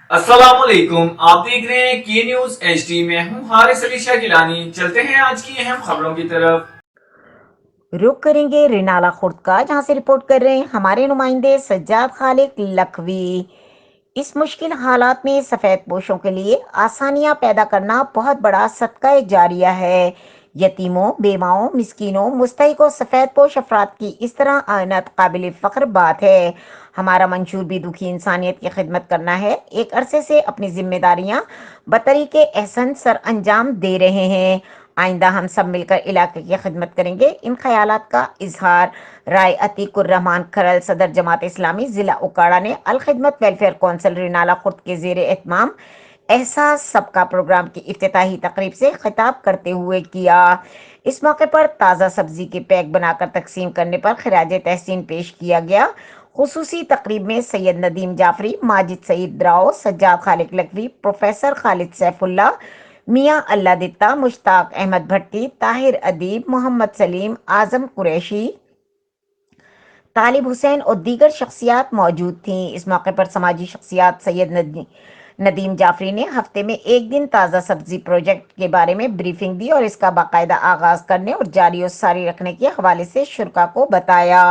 अस्सलाम वालेकुम, आप देख रहे हैं के न्यूज HD में हूं हारिस अली शाह गिलानी। चलते हैं आज की अहम खबरों की तरफ। रुक करेंगे रिनाला खुर्द का, जहां से रिपोर्ट कर रहे हैं हमारे नुमाइंदे सज्जाद खालिक लखवी। इस मुश्किल हालात में सफेद पोशों के लिए आसानियां पैदा करना बहुत बड़ा सदका जारिया है। यतीमों, बेवाओं, मिस्कीनों, मुस्तहिक और सफेद पोश अफराद की इस तरह आयनत काबिल फख्र बात है। हमारा मंशूर भी दुखी इंसानियत की खिदमत करना है। एक अरसे से अपनी जिम्मेदारियां बतरीके एहसन सर अंजाम दे रहे हैं। आइंदा हम सब मिलकर इलाके की खिदमत करेंगे। इन ख्यालात का इजहार राय अतीकुर रहमान खरल, सदर जमात इस्लामी जिला उकाड़ा ने अल खिदमत वेलफेयर कौंसिल रिनाला खुर्द के जेर एहतमाम एहसास सबका प्रोग्राम की इफ्तिताही तकरीब से खिताब करते हुए किया। इस मौके पर ताज़ा सब्जी के पैक बनाकर तकसीम करने पर खिराज तहसीन पेश किया गया। खुसूसी तकरीब में सैयद नदीम जाफरी, माजिद सईद द्राओ, सज्जाद खालिक लखवी, प्रोफेसर खालिद सैफुल्ला, मियाँ अल्लाह दित्ता, मुश्ताक अहमद भट्टी, ताहिर अदीब, मोहम्मद सलीम, आजम कुरैशी, तालिब हुसैन और दीगर शख्सियात मौजूद थीं। इस मौके पर समाजी शख्सियात सैयद नदीम जाफरी ने हफ्ते में एक दिन ताज़ा सब्जी प्रोजेक्ट के बारे में ब्रीफिंग दी और इसका बाकायदा आगाज करने और जारी और सारी रखने के हवाले से शुरा को बताया।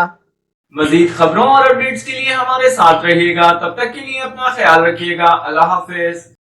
मजीद खबरों और अपडेट्स के लिए हमारे साथ रहिएगा। तब तक के लिए अपना ख्याल रखिएगा। अल्लाह हाफिज।